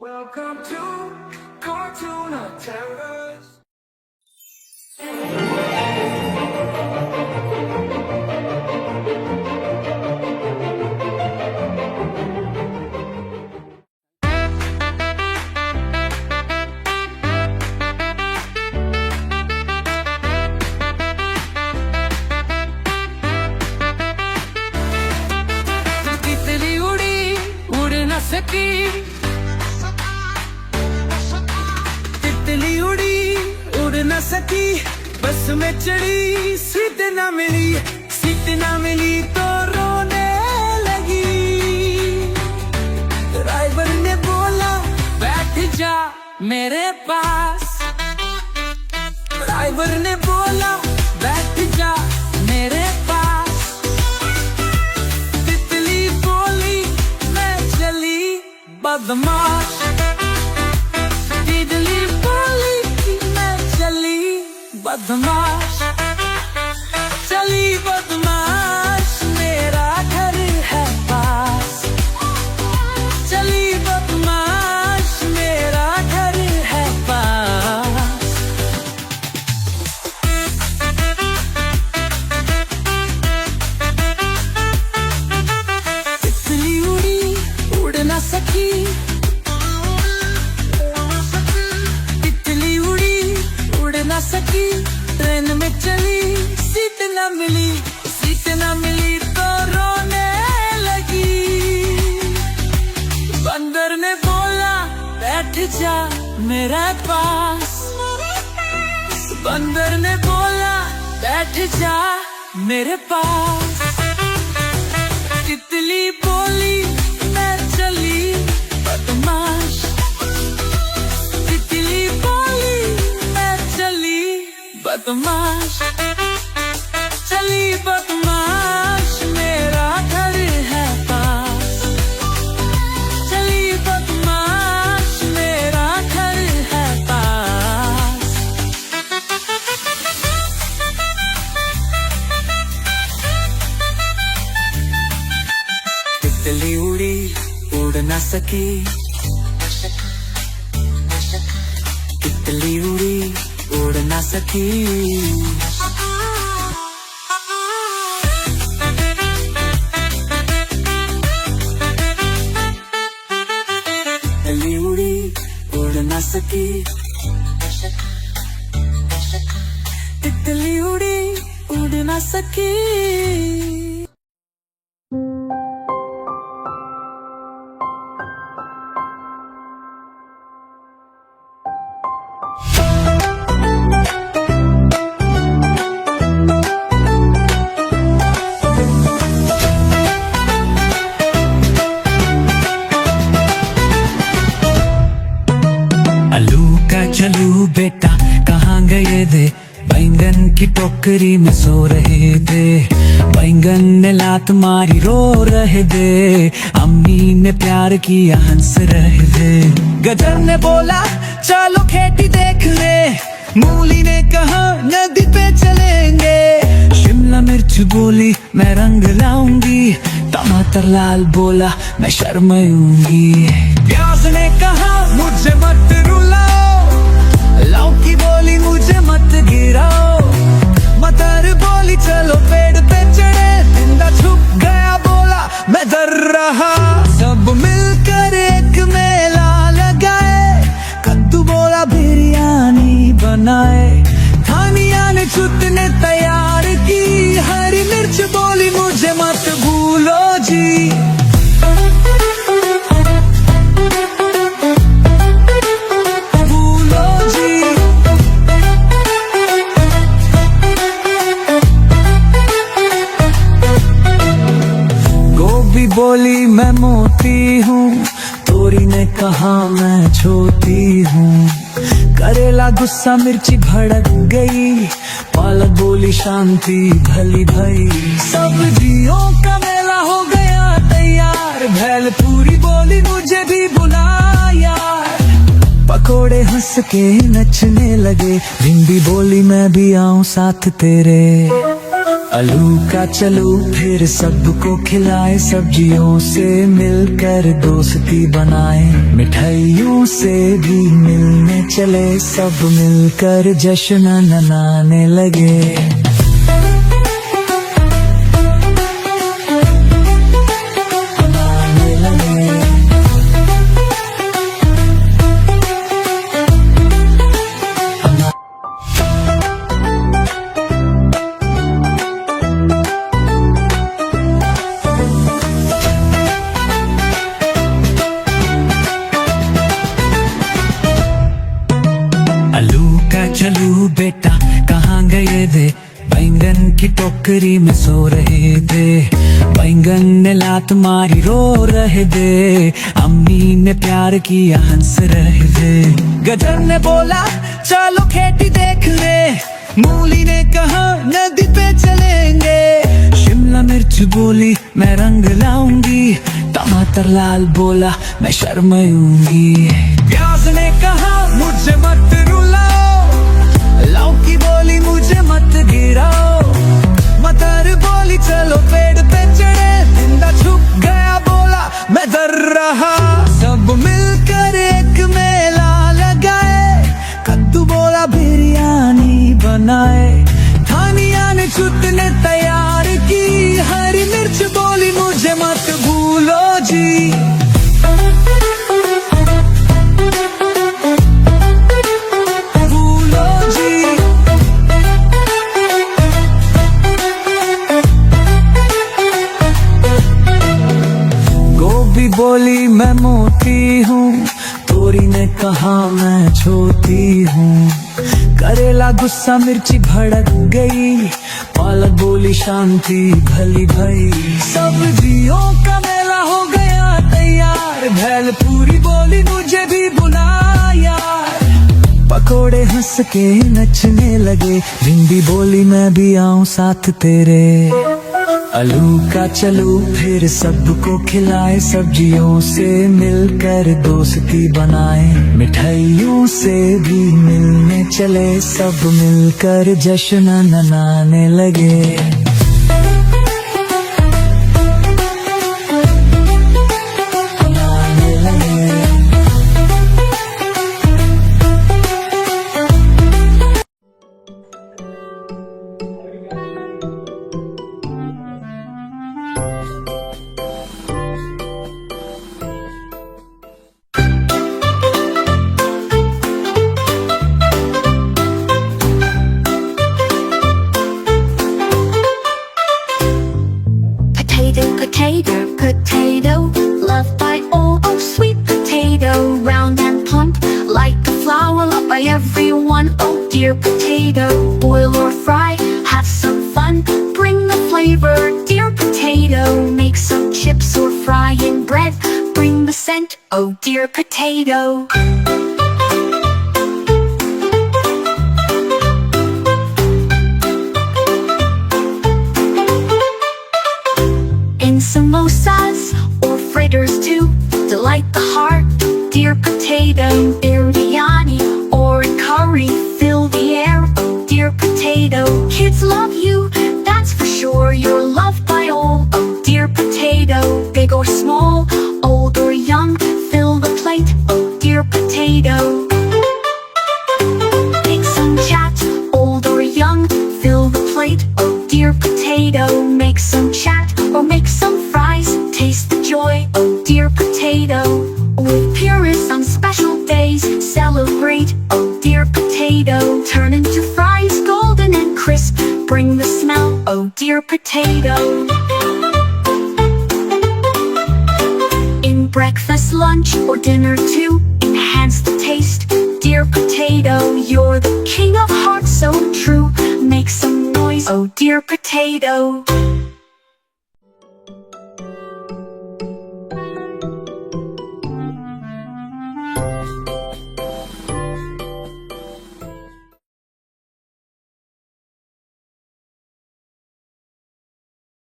Welcome to Cartoon of Terrors. तितली उड़ी उड़ न सकी, तितली उड़ी उड़ न सकी, बस में चढ़ी सीट न मिली, सीट न मिली तो रोने लगी। ड्राइवर ने बोला बैठ जा मेरे पास, ड्राइवर ने बोला बैठ जा मेरे पास। तितली बोली मैं चली बदमाश, तितली बोली मैं चली बदमाश, चली बदमाश मेरा घर है पास, चली बदमाश मेरा घर है पास। तितली उड़ी उड़ न सकी, तितली उड़ी उड़ न सकी, ट्रेन में चली सीट न मिली, सीट न मिली तो रोने लगी। बंदर ने बोला बैठ जा मेरे पास, बंदर ने बोला बैठ जा मेरे पास। तितली बोली मैं चली बदमाश, तितली बोली मैं चली बदमाश, चली बदमाश मेरा घर है पास, चली बदमाश मेरा घर है पास। तितली उड़ी उड़ न सकी, तितली उड़ी उड़ न सकी। तितली उड़ी उड़ न सकी, तितली उड़ी उड़ न सकी। चलू बेटा कहाँ गए थे, बैंगन की टोकरी में सो रहे थे, बैंगन ने लात मारी रो रहे थे, अम्मी ने प्यार किया हंस रहे थे। गजर ने बोला चलो खेती देख ले, मूली ने कहा नदी पे चलेंगे, शिमला मिर्च बोली मैं रंग लाऊंगी, टमाटर लाल बोला मैं शर्माऊंगी, प्याज ने कहा मुझे मत रुलाओ, लौकी बोली मुझे मत गिराओ, मटर बोली चलो पेड़ पे चढ़े, जिंदा छुप गया बोला मैं डर रहा, सब मिलकर एक मेला लगाए, कद्दू बोला बिरयानी बनाए, धनिया ने चुटने तैयार की, हरी मिर्च बोली मुझे मत भूलो जी। बोली मैं मोटी हूँ, तोरी ने कहा मैं छोटी हूँ, करेला गुस्सा मिर्ची भड़क गई, पालक बोली शांति भली भई, सब्जियों का मेला हो गया तैयार, भेल पूरी बोली मुझे भी बुला यार, पकोड़े हंस के नचने लगे, भिंडी बोली मैं भी आऊं साथ तेरे, आलू का चलू फिर सबको खिलाए, सब्जियों से मिलकर दोस्ती बनाए, मिठाइयों से भी मिलने चले, सब मिलकर जश्न मनाने लगे। आलू का चलू बेटा कहाँ गए थे, बैंगन की टोकरी में सो रहे थे, बैंगन ने लात मारी रो रहे थे, अम्मी ने प्यार किया हंस रहे थे। गजर ने बोला चलो खेती देख ले, मूली ने कहा नदी पे चलेंगे, शिमला मिर्च बोली मैं रंग लाऊंगी, टमाटर लाल बोला मैं शर्माऊंगी, प्याज ने कहा मुझे मत रुलाओ, लौकी बोली मुझे मत गिराओ, मटर बोली चलो पेड़ पे चढ़े, जिंदा छुप गया बोला मैं डर रहा, सब मिलकर एक मेला लगाए, कद्दू बोला बिरयानी बनाए, धनिया ने चुटने तैयार की, हरी मिर्च बोली मुझे मत भूलो जी। बोली मैं मोटी हूँ, तोरी ने कहा मैं छोटी हूँ, करेला गुस्सा मिर्ची भड़क गई, पालक बोली शांति भली भई, सब्जियों का मेला हो गया तैयार, भेल पूरी बोली मुझे भी बुला यार, पकोड़े हंस के नचने लगे, भिंडी बोली मैं भी आऊं साथ तेरे, आलू का चलू फिर सबको खिलाए, सब्जियों से मिलकर दोस्ती बनाए, मिठाइयों से भी मिलने चले, सब मिलकर जश्न मनाने लगे। Potato, potato, loved by all, oh sweet potato, round and plump, like a flower, loved by everyone, oh dear potato, boil or fry, have some fun, bring the flavor, dear potato, make some chips or frying bread, bring the scent, oh dear potato. In samosas or fritters too, delight the heart, dear potato, biryani or curry, fill the air, oh dear potato. Kids love you, that's for sure, you're loved by all, oh dear potato. Big or small, old or young, fill the plate, oh dear potato. Make some chat, old or young, fill the plate, oh dear potato. Make some chat or make some fries, taste the joy, oh dear potato. With purists on special days, celebrate, oh dear potato. Turn into fries, golden and crisp, bring the smell, oh dear potato. In breakfast, lunch, or dinner too, enhance the taste, dear potato. You're the king of hearts, so true, make some noise, oh dear potato.